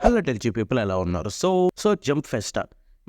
Hello టెల్జీ people ఎలా ఉన్నారు? So Jump ఫెస్టా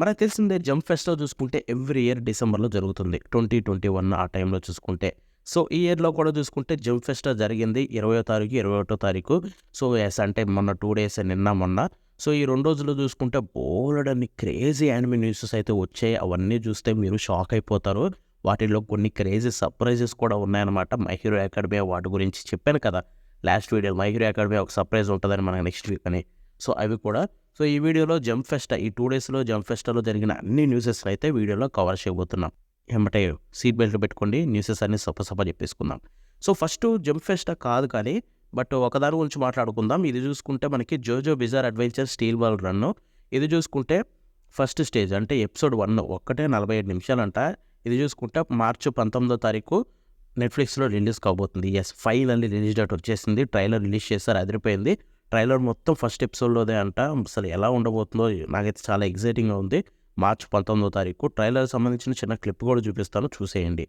మనకు తెలిసిందే. జంప్ ఫెస్టా చూసుకుంటే ఎవ్రీ ఇయర్ డిసెంబర్లో జరుగుతుంది. 2021 ఆ టైంలో చూసుకుంటే. సో ఈ ఇయర్లో కూడా చూసుకుంటే జంప్ ఫెస్టా జరిగింది 20వ తారీఖు 21వ తారీఖు. సో ఎస్ అంటే మొన్న 2 డేస్ నిన్న మొన్న. సో ఈ 2 రోజులు చూసుకుంటే బోలెడన్ని క్రేజీ యానిమే న్యూసెస్ అయితే వచ్చాయి. అవన్నీ చూస్తే మీరు షాక్ అయిపోతారు. వాటిలో కొన్ని క్రేజీ సర్ప్రైజెస్ కూడా ఉన్నాయన్నమాట. మై హీరో అకాడమీ వాటి గురించి చెప్పాను కదా last video. My Hero academy ఒక సర్ప్రైజ్ ఉంటుందని మనకి నెక్స్ట్ వీక్ అని. సో అవి కూడా. సో ఈ వీడియోలో జంప్ ఫెస్టా ఈ 2 డేస్లో జంప్ ఫెస్టాలో జరిగిన అన్ని న్యూసెస్ అయితే వీడియోలో కవర్ చేయబోతున్నాం. ఏమంటే సీట్ బెల్ట్ పెట్టుకోండి, న్యూసెస్ అన్ని సప చెప్పేసుకుందాం. సో ఫస్ట్ జంప్ ఫెస్టా కాదు కానీ బట్ ఒకదాని గురించి మాట్లాడుకుందాం. ఇది చూసుకుంటే మనకి JoJo Bizarre Adventure Steel Ball Run. ఇది చూసుకుంటే ఫస్ట్ స్టేజ్ అంటే ఎపిసోడ్ 1 ఒక్కటే 47 నిమిషాలంట. ఇది చూసుకుంటే మార్చి 19వ తారీఖు నెట్ఫ్లిక్స్లో రిలీజ్ కాబోతుంది. ఎస్ ఫైనల్లీ రిలీజ్ డేట్ వచ్చేసింది. ట్రైలర్ రిలీజ్ చేశారు, అదిరిపోయింది. ట్రైలర్ మొత్తం ఫస్ట్ ఎపిసోడ్లోదే అంట. అసలు ఎలా ఉండబోతుందో నాకైతే చాలా ఎగ్జైటింగ్గా ఉంది. మార్చి 19వ తారీఖు ట్రైలర్ సంబంధించిన చిన్న క్లిప్ కూడా చూపిస్తాను, చూసేయండి.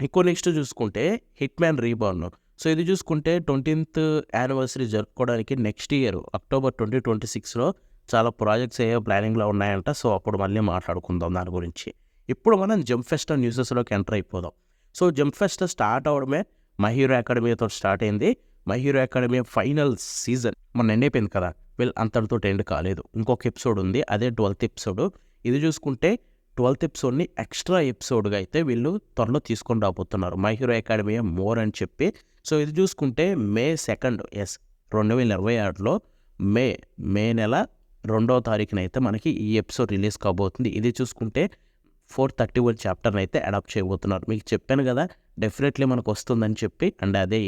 ఇంకో నెక్స్ట్ చూసుకుంటే హిట్ మ్యాన్ రీబార్న్. సో ఇది చూసుకుంటే 20th యానివర్సరీ జరుపుకోవడానికి నెక్స్ట్ ఇయర్ అక్టోబర్ 2026లో చాలా ప్రాజెక్ట్స్ ఏ ప్లానింగ్లో ఉన్నాయంట. సో అప్పుడు మళ్ళీ మాట్లాడుకుందాం దాని గురించి. ఇప్పుడు మనం జంప్ ఫెస్టా న్యూసెస్లోకి ఎంటర్ అయిపోదాం. సో జంప్ ఫెస్టా స్టార్ట్ అవడమే మై హీరో అకాడమీతో స్టార్ట్ అయింది. My Hero Academy final season మొన్న ఎండ్ అయిపోయింది కదా. వీళ్ళు అంతటితో ఎండ్ కాలేదు, ఇంకొక ఎపిసోడ్ ఉంది, అదే 12th ఎపిసోడ్. ఇది చూసుకుంటే 12th ఎపిసోడ్ని ఎక్స్ట్రా ఎపిసోడ్గా అయితే వీళ్ళు త్వరలో తీసుకొని రాబోతున్నారు, మై హీరో అకాడమీ మోర్ అని చెప్పి. సో ఇది చూసుకుంటే మే 2 ఎస్ 2026లో మే నెల 2వ తారీఖున అయితే మనకి ఈ ఎపిసోడ్ రిలీజ్ కాబోతుంది. ఇది చూసుకుంటే 431 చాప్టర్ని అయితే అడాప్ట్ చేయబోతున్నారు. మీకు చెప్పాను కదా డెఫినెట్లీ మనకు వస్తుందని చెప్పి. అండ్ అదే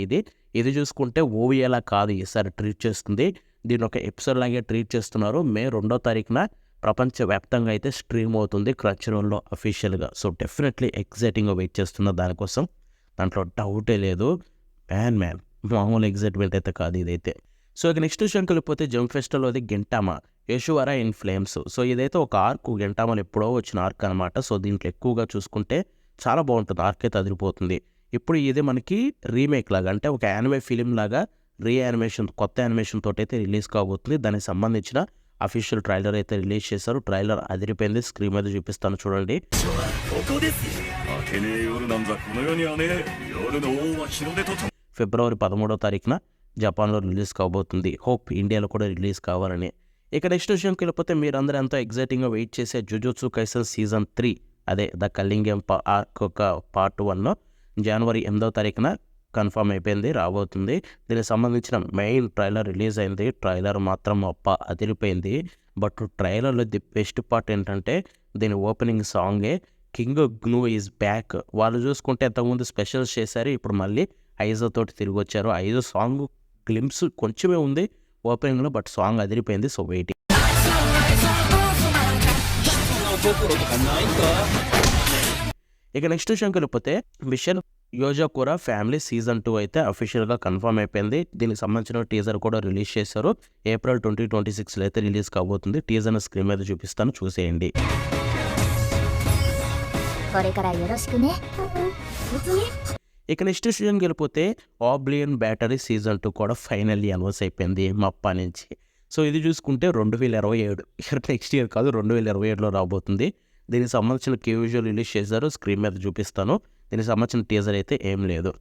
ఇది చూసుకుంటే ఓవియాలా కాదు ఈసారి ట్రీట్ చేస్తుంది. దీని ఒక ఎపిసోడ్ లాగే ట్రీట్ చేస్తున్నారు. మే 2వ తారీఖున ప్రపంచవ్యాప్తంగా అయితే స్ట్రీమ్ అవుతుంది క్రన్చీరోల్లో అఫీషియల్గా. సో డెఫినెట్లీ ఎగ్జైటింగ్గా వెయిట్ చేస్తున్న దానికోసం, దాంట్లో డౌటే లేదు. మ్యాన్ మామూలు ఎగ్జైట్మెంట్ అయితే కాదు ఇదైతే. సో ఇక నెక్స్ట్ విషయంకి వెళ్ళిపోతే జంప్ ఫెస్టాలోది గెంటామా యశువరా ఇన్ ఫ్లేమ్స్. సో ఇదైతే ఒక ఆర్క్, గెంటామాలో ఎప్పుడో వచ్చిన ఆర్క్ అనమాట. సో దీంట్లో ఎక్కువగా చూసుకుంటే చాలా బాగుంటుంది, ఆర్క్ అయితే అదిరిపోతుంది. ఇప్పుడు ఇది మనకి రీమేక్ లాగా అంటే ఒక యానిమే ఫిలిం లాగా రీయానిమేషన్ కొత్త యానిమేషన్ తోటి అయితే రిలీజ్ కాబోతుంది. దానికి సంబంధించిన అఫీషియల్ ట్రైలర్ అయితే రిలీజ్ చేశారు. ట్రైలర్ అదిరిపోయింది, స్క్రీన్ మీద చూపిస్తాను చూడండి. ఫిబ్రవరి 13వ తారీఖున జపాన్లో రిలీజ్ కాబోతుంది. హోప్ ఇండియాలో కూడా రిలీజ్ కావాలని. ఇక నెక్స్ట్ విషయంకి వెళ్ళిపోతే మీరందరూ ఎంతో ఎగ్జైటింగ్గా వెయిట్ చేసే జుజుత్సు కైసెన్ సీజన్ 3 అదే ద కల్లింగం ఆర్క్ ఒక పార్ట్ 1 జనవరి 8వ తారీఖున కన్ఫర్మ్ అయిపోయింది, రాబోతుంది. దీనికి సంబంధించిన మెయిన్ ట్రైలర్ రిలీజ్ అయింది. ట్రైలర్ మాత్రం అదిరిపోయింది. బట్ ట్రైలర్లో ది బెస్ట్ పార్ట్ ఏంటంటే దీని ఓపెనింగ్ సాంగే కింగ్ గ్నూ ఈజ్ బ్యాక్. వాళ్ళు చూసుకుంటే ఎంతకుముందు స్పెషల్స్ చేశారు, ఇప్పుడు మళ్ళీ ఐజో తోటి తిరిగి వచ్చారు. ఐజో సాంగ్ గ్లిమ్స్ కొంచెమే ఉంది ఓపెనింగ్లో, బట్ సాంగ్ అదిరిపోయింది. So waiting. ఇక నెక్స్ట్ విషయంకి వెళ్ళిపోతే మిషన్ యోజాకురా ఫ్యామిలీ సీజన్ 2 అయితే అఫీషియల్గా కన్ఫర్మ్ అయిపోయింది. దీనికి సంబంధించిన టీజర్ కూడా రిలీజ్ చేశారు. ఏప్రిల్ 2026లో అయితే రిలీజ్ కాబోతుంది. టీజర్ని స్క్రీన్ మీద చూపిస్తాను, చూసేయండి. ఇక నెక్స్ట్ సీజన్కి వెళ్ళిపోతే ఆబ్లియన్ బ్యాటరీ సీజన్ 2 కూడా ఫైనల్లీ అనౌన్స్ అయిపోయింది మప్పా నుంచి. సో ఇది చూసుకుంటే 2027 నెక్స్ట్ ఇయర్ కాదు 2027లో రాబోతుంది. దీనికి సంబంధించిన క్యూజువల్ రిలీజ్ చేశారు, స్క్రీన్ మీద చూపిస్తాను. దీనికి సంబంధించిన టీజర్ అయితే ఏం లేదు.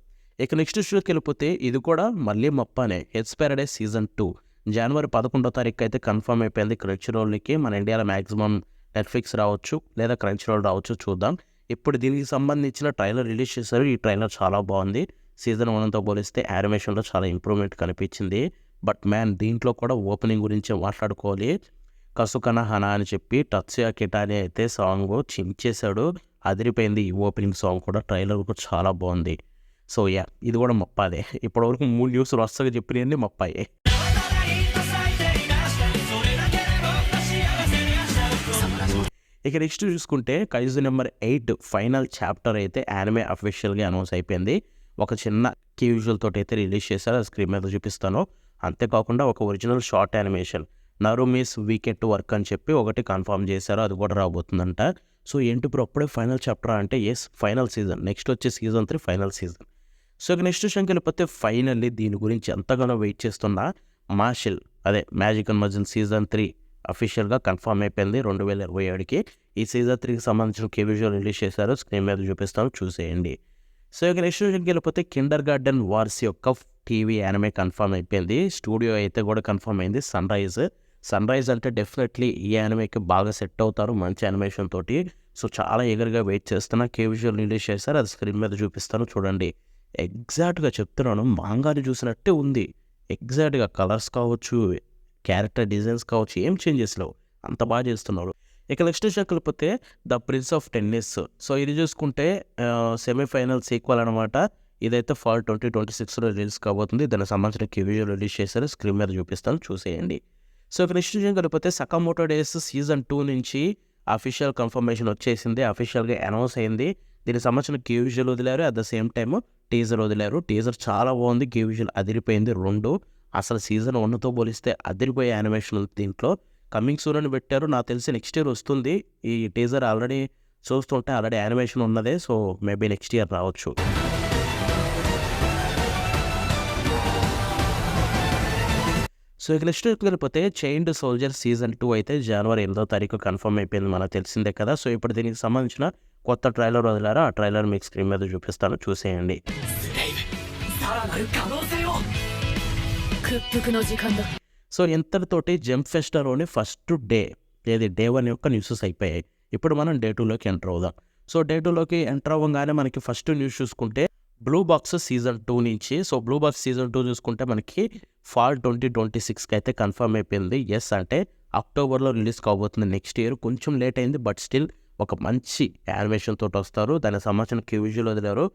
ఇక నెక్స్ట్ షోకి వెళ్ళిపోతే ఇది కూడా మళ్ళీ మప్పానే. హెడ్స్ ప్యారడైజ్ సీజన్ 2 జనవరి 11వ తారీఖు అయితే కన్ఫర్మ్ అయిపోయింది క్రంచీరోల్కి. మన ఇండియాలో మ్యాక్సిమం నెట్ఫ్లిక్స్ రావచ్చు లేదా క్రంచీరోల్ రావచ్చు, చూద్దాం. ఇప్పుడు దీనికి సంబంధించిన ట్రైలర్ రిలీజ్ చేశారు. ఈ ట్రైలర్ చాలా బాగుంది. సీజన్ 1తో పోలిస్తే యానిమేషన్లో చాలా ఇంప్రూవ్మెంట్ కనిపించింది. బట్ మ్యాన్ దీంట్లో కూడా ఓపెనింగ్ గురించి మాట్లాడుకోవాలి. కసుకన హనా అని చెప్పి టత్సుయా కిటాని అయితే సాంగ్ చించేశాడు, అదిరిపోయింది. ఈ ఓపెనింగ్ సాంగ్ కూడా ట్రైలర్ కూడా చాలా బాగుంది. సో ఇది కూడా మప్పాదే. ఇప్పటివరకు 3 న్యూస్లు వరుసగా చెప్పినవన్నీ మప్పాయే. ఇక నెక్స్ట్ చూసుకుంటే కైజు నెంబర్ 8 ఫైనల్ చాప్టర్ అయితే యానిమే అఫీషియల్గా అనౌన్స్ అయిపోయింది. ఒక చిన్న క్యూజువల్ తోటి అయితే రిలీజ్ చేశారు, అది స్క్రీన్ మీద చూపిస్తాను. అంతేకాకుండా ఒక original short animation నరుమిస్ wicket work అని చెప్పి ఒకటి కన్ఫర్మ్ చేశారు, అది కూడా రాబోతుందంట. సో ఏంటి ఇప్పుడు అప్పుడే ఫైనల్ చాప్టర్ అంటే ఎస్ ఫైనల్ సీజన్, నెక్స్ట్ వచ్చే సీజన్ 3 ఫైనల్ సీజన్. సో ఇక నెక్స్ట్ విషయంకి వెళ్ళిపోతే ఫైనల్లీ దీని గురించి ఎంతగానో వెయిట్ చేస్తున్న మార్షల్ అదే మ్యాజిక్ అండ్ మజిల్ సీజన్ 3 అఫీషియల్గా కన్ఫర్మ్ అయిపోయింది 2027కి. ఈ సీజన్ 3కి సంబంధించిన విజువల్ రిలీజ్ చేశారు, స్క్రీన్ మీద చూపిస్తాను చూసేయండి. సో ఇక నెక్స్ట్ విషయంకి వెళ్ళిపోతే కిండర్ గార్డెన్ వార్స్ యొక్క టీవీ యానిమే కన్ఫర్మ్ అయిపోయింది. స్టూడియో అయితే కూడా కన్ఫర్మ్ అయింది సన్ రైజ్ అంటే డెఫినెట్లీ ఈ యానిమేకి బాగా సెట్ అవుతారు మంచి యానిమేషన్ తోటి. సో చాలా ఎగర్గా వెయిట్ చేస్తున్నా. విజువల్ రిలీజ్ చేశారు, అది స్క్రీన్ మీద చూపిస్తాను చూడండి. ఎగ్జాక్ట్గా చెప్తున్నాను, మాంగాని చూసినట్టే ఉంది. ఎగ్జాక్ట్గా కలర్స్ కావచ్చు, క్యారెక్టర్ డిజైన్స్ కావచ్చు, ఏం చేంజెస్ లేవు, అంత బాగా చేస్తున్నారు. ఇక నెక్స్ట్ వెళ్ళిపోతే the prince of tennis. So ఇది చూసుకుంటే సెమీఫైనల్ సీక్వల్ అనమాట. ఇదైతే ఫాల్ 2026లో రిలీజ్ కాబోతుంది. దానికి సంబంధించిన విజువల్ రిలీజ్ చేశారు, స్క్రీన్ మీద చూపిస్తాను చూసేయండి. సో ఇక నెక్స్ట్ వెళ్ళిపోతే సకామోటో డేస్ సీజన్ 2 నుంచి అఫీషియల్ కన్ఫర్మేషన్ వచ్చేసింది, అఫీషియల్గా అనౌన్స్ అయింది. దీనికి సంబంధించిన విజువల్ వదిలారు, at the same time teaser వదిలారు. టీజర్ చాలా బాగుంది, విజువల్ అదిరిపోయింది. రెండు అసలు సీజన్ 1తో పోలిస్తే అదిరిపోయే యానిమేషన్ ఉంది దీంట్లో. కమింగ్ సూన్ అని పెట్టారు, నాకు తెలిసి నెక్స్ట్ ఇయర్ వస్తుంది. ఈ టీజర్ ఆల్రెడీ చూస్తుంటే ఆల్రెడీ యానిమేషన్ ఉన్నదే, సో మేబీ నెక్స్ట్ ఇయర్ రావచ్చు. సో ఇక నెక్స్ట్ వెళ్ళిపోతే చైన్డ్ సోల్జర్ సీజన్ 2 అయితే జనవరి 8వ తారీఖు కన్ఫర్మ్ అయిపోయింది, మనకు తెలిసిందే కదా. సో ఇప్పుడు దీనికి సంబంధించిన కొత్త ట్రైలర్ వదిలారు, ఆ ట్రైలర్ మీకు స్క్రీన్ మీద చూపిస్తాను చూసేయండి. సో ఇంతటితోటి జంప్ ఫెస్టర్లోని ఫస్ట్ డే డే 1 యొక్క న్యూసెస్ అయిపోయాయి. ఇప్పుడు మనం డే 2లోకి ఎంటర్ అవుదాం. సో డే 2లోకి ఎంటర్ అవ్వగానే మనకి ఫస్ట్ న్యూస్ చూసుకుంటే బ్లూ బాక్స్ సీజన్ 2 నుంచి. సో బ్లూ బాక్స్ సీజన్ 2 చూసుకుంటే మనకి ఫాల్ 2026కి అయితే కన్ఫర్మ్ అయిపోయింది. ఎస్ అంటే అక్టోబర్లో రిలీజ్ కాబోతుంది నెక్స్ట్ ఇయర్. కొంచెం లేట్ అయింది, బట్ స్టిల్ ఒక మంచి యానిమేషన్ తోటి వస్తారు. దానికి సంబంధించిన విజువల్ వదిలారు,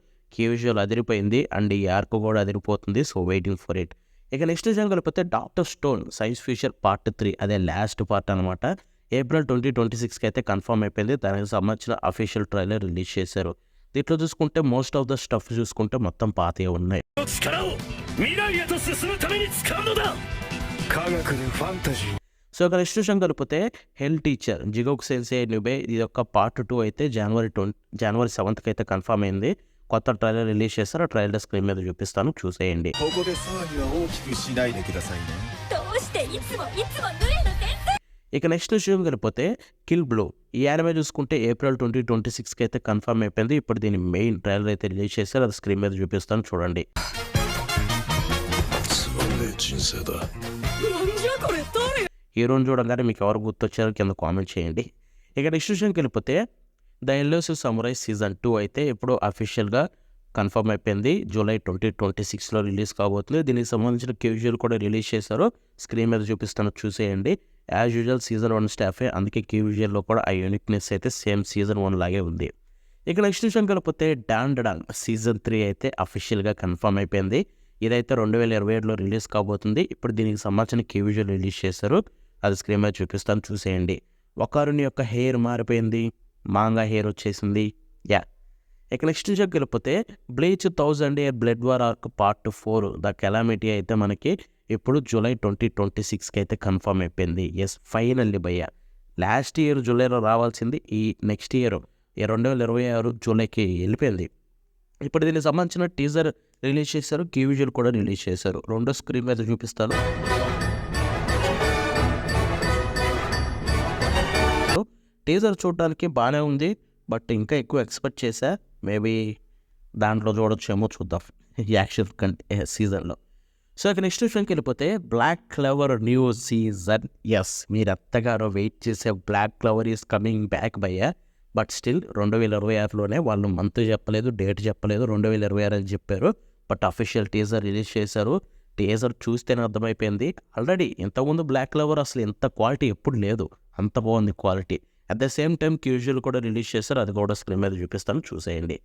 విజువల్ అదిరిపోయింది, అండ్ ఈ ఆర్క్ కూడా అదిరిపోతుంది. So waiting for it. ఇక నెక్స్ట్ వెళ్ళిపోతే doctor stone science future part 3, అదే లాస్ట్ పార్ట్ అనమాట. ఏప్రిల్ 2026కి అయితే కన్ఫర్మ్ అయిపోయింది. దానికి సంబంధించిన అఫీషియల్ ట్రైలర్ రిలీజ్ చేశారు. దీంట్లో చూసుకుంటే మోస్ట్ ఆఫ్ ద స్టఫ్ చూసుకుంటే మొత్తం పాతగా ఉన్నాయి. సో ఇక నెక్స్ట్ విషయం కలిపితే హెల్ టీచర్ జిగోకు సెన్సే నుబే ఇది యొక్క పార్ట్ 2 అయితే జనవరి 7కి అయితే కన్ఫర్మ్ అయింది. కొత్త ట్రైలర్ రిలీజ్ చేస్తారు, ఆ ట్రైలర్ స్క్రీన్ మీద చూపిస్తాను చూసేయండి. ఇక నెక్స్ట్ విషయం కలిపితే కిల్ బ్లో ఈ యానిమే చూసుకుంటే ఏప్రిల్ 2026కి అయితే కన్ఫర్మ్ అయిపోయింది. ఇప్పుడు దీని మెయిన్ ట్రైలర్ అయితే రిలీజ్ చేశారు, అది స్క్రీన్ మీద చూపిస్తాను చూడండి. హీరోని చూడగానే మీకు ఎవరు గుర్తొచ్చారో కింద కామెంట్ చేయండి. ఇక నెక్స్ట్ విషయంకి వెళ్ళిపోతే ద ఎల్లోసివ్ సమురై సీజన్ 2 అయితే ఇప్పుడు అఫీషియల్గా కన్ఫర్మ్ అయిపోయింది. జూలై 2026లో రిలీజ్ కాబోతుంది. దీనికి సంబంధించిన విజువల్ కూడా రిలీజ్ చేశారు, స్క్రీన్ మీద చూపిస్తాను చూసేయండి. యాజ్ యూజువల్ సీజన్ 1 స్టాఫే, అందుకే విజువల్లో కూడా ఆ యూనిక్నెస్ అయితే సేమ్ సీజన్ 1 లాగే ఉంది. ఇక నెక్స్ట్ విషయం కలిపితే డాంగ్ సీజన్ 3 అయితే అఫీషియల్గా కన్ఫర్మ్ అయిపోయింది. ఇదైతే 2027లో రిలీజ్ కాబోతుంది. ఇప్పుడు దీనికి సంబంధించిన విజువల్ రిలీజ్ చేశారు, అది స్క్రీన్ మీద చూపిస్తాను చూసేయండి. వకారుని యొక్క హెయిర్ మారిపోయింది, మాంగా హెయిర్ వచ్చేసింది. యా ఇక నెక్స్ట్ విషయం వెళ్ళిపోతే bleach 1000 Year blood war arc part 4 the calamity అయితే మనకి ఇప్పుడు జూలై 2026కి అయితే కన్ఫర్మ్ అయిపోయింది. ఎస్ ఫైనల్లీ భయ్య, లాస్ట్ ఇయర్ జూలైలో రావాల్సింది ఈ నెక్స్ట్ ఇయర్ 2026 జూలైకి వెళ్ళిపోయింది. ఇప్పుడు దీనికి సంబంధించిన టీజర్ రిలీజ్ చేశారు, విజువల్ కూడా రిలీజ్ చేశారు, రెండో స్క్రీన్ మీద చూపిస్తాను. టీజర్ చూడడానికి బాగానే ఉంది, బట్ ఇంకా ఎక్కువ ఎక్స్పెక్ట్ చేశా. మేబీ దాంట్లో చూడొచ్చేమో, చూద్దాం యాక్షన్ సీజన్లో. సో ఇక నెక్స్ట్ విషయంకి వెళ్ళిపోతే Black Clover new season. Yes మీరు ఎంతగానో వెయిట్ చేసే Black Clover is coming back భయ్యా. బట్ స్టిల్ 2026లోనే వాళ్ళు మంత్ చెప్పలేదు, డేట్ చెప్పలేదు, 2026 అని చెప్పారు. బట్ అఫీషియల్ టీజర్ రిలీజ్ చేశారు. టీజర్ చూస్తేనే అర్థమైపోయింది. ఆల్రెడీ ఇంతకుముందు బ్లాక్ క్లవర్ అసలు ఇంత క్వాలిటీ ఎప్పుడు లేదు, అంత బాగుంది quality. At the same time visual కూడా రిలీజ్ చేశారు, అది కూడా స్క్రీన్ మీద చూపిస్తాను చూసేయండి.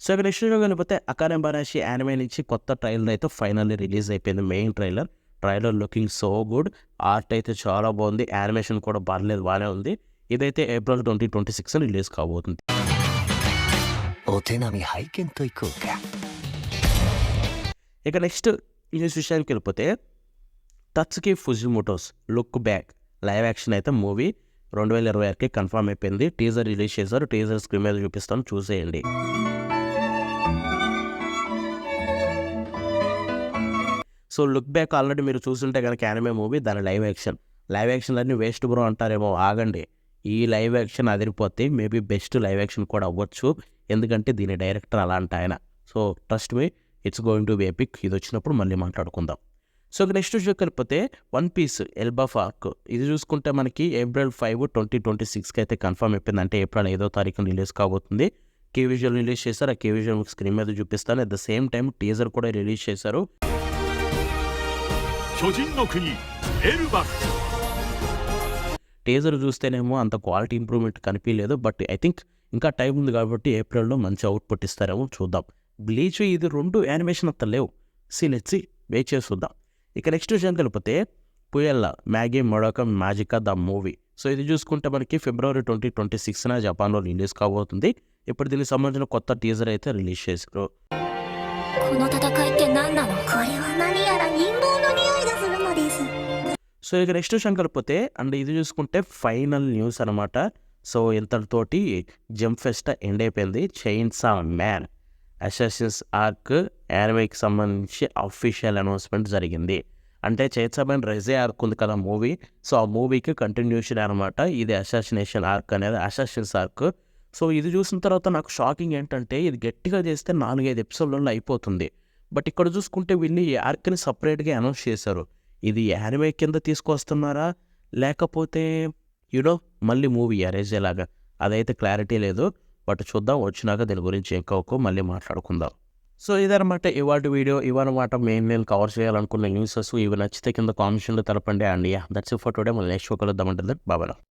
సో ఇక నెక్స్ట్ వెళ్ళిపోతే అకానే బనాషి యానిమే నుంచి కొత్త ట్రైలర్ అయితే ఫైనల్లీ రిలీజ్ అయిపోయింది. Main trailer looking so good, art అయితే చాలా బాగుంది, యానిమేషన్ కూడా బాగానే ఉంది. ఇదైతే ఏప్రిల్ 2026 రిలీజ్ కాబోతుంది. ఇక నెక్స్ట్ న్యూస్ విషయానికి వెళ్ళిపోతే తత్సుకి ఫుజిమోటోస్ లుక్ బ్యాక్ లైవ్ యాక్షన్ అయితే మూవీ 2026కి కన్ఫర్మ్ అయిపోయింది. టీజర్ రిలీజ్ చేశారు. టీజర్ స్క్రీన్ మీద చూపిస్తాను, చూసేయండి. సో లుక్ బ్యాక్ ఆల్రెడీ మీరు చూస్తుంటే కనుక యానిమే మూవీ, దాని లైవ్ యాక్షన్ అన్నీ వేస్ట్ బ్రో అంటారేమో, ఆగండి. ఈ లైవ్ యాక్షన్ అదిరిపోతే మేబీ బెస్ట్ లైవ్ యాక్షన్ కూడా అవ్వచ్చు, ఎందుకంటే దీని డైరెక్టర్ అలాంటి ఆయన. So trust me, it's going to be epic. ఇది వచ్చినప్పుడు మళ్ళీ మాట్లాడుకుందాం. సో నెక్స్ట్ చూసుకెళ్ళిపోతే వన్ పీస్ ఎల్బఫ్ ఆర్క్. ఇది చూసుకుంటే మనకి April 5, 2026కి అయితే కన్ఫర్మ్ అయిపోయింది. అంటే April 5వ రిలీజ్ కాబోతుంది. కే విజువల్ రిలీజ్ చేశారు. ఆ కే విజువల్ స్క్రీన్ మీద చూపిస్తాను. At the same time teaser కూడా రిలీజ్ చేశారు. టీజర్ చూస్తేనేమో అంత క్వాలిటీ ఇంప్రూవ్మెంట్ కనిపించలేదు. బట్ ఐ థింక్ ఇంకా టైం ఉంది కాబట్టి ఏప్రిల్లో మంచి అవుట్పుట్ ఇస్తారేమో, చూద్దాం. బ్లీచ్ ఇది 2 యానిమేషన్ అంత లేవు. లెట్స్ సీ, వెయిట్ చేసి చూద్దాం. ఇక నెక్స్ట్ విషయం కలిపితే పుయల్ల మ్యాగీ మొడకం మ్యాజికా ద మూవీ. సో ఇది చూసుకుంటే మనకి February 2026న జపాన్లో రిలీజ్ కాబోతుంది. ఇప్పుడు దీనికి సంబంధించిన కొత్త టీజర్ అయితే రిలీజ్ చేశారు. సో ఇక నెక్స్ట్ విషయం కలిపితే అండ్ ఇది చూసుకుంటే ఫైనల్ న్యూస్ అనమాట. సో ఇంతటితోటి జంప్ ఫెస్ట్ ఎండ్ అయిపోయింది. చైన్సా మ్యాన్ అసాసిన్స్ ఆర్క్ యానిమేకి సంబంధించి అఫీషియల్ అనౌన్స్మెంట్ జరిగింది. అంటే చైన్సా మ్యాన్ రైజే ఆర్క్ ఉంది కదా మూవీ, సో ఆ మూవీకి కంటిన్యూషన్ అనమాట ఇది అసాసినేషన్ ఆర్క్ అనేది, అసాసిన్స్ ఆర్క్. సో ఇది చూసిన తర్వాత నాకు షాకింగ్ ఏంటంటే, ఇది గట్టిగా చేస్తే 4-5 ఎపిసోడ్లలో అయిపోతుంది. బట్ ఇక్కడ చూసుకుంటే వీళ్ళు ఈ ఆర్క్ని సపరేట్గా అనౌన్స్ చేశారు. ఇది యానిమే కింద తీసుకొస్తున్నారా, లేకపోతే మళ్ళీ మూవీ అరేంజేలాగా, అదైతే క్లారిటీ లేదు. బట్ చూద్దాం, వచ్చినాక దీని గురించి ఎక్కువ మళ్ళీ మాట్లాడుకుందాం. సో ఇదనమాట ఇవాళ వీడియో. ఇవన్నమాట నేను కవర్ చేయాలనుకున్న న్యూసెస్. ఇవి నచ్చితే కింద కామెంట్స్లో తెలపండి. And that's it for today. మళ్ళీ నెక్స్ట్ కలుద్దామంటుంది. బాబా.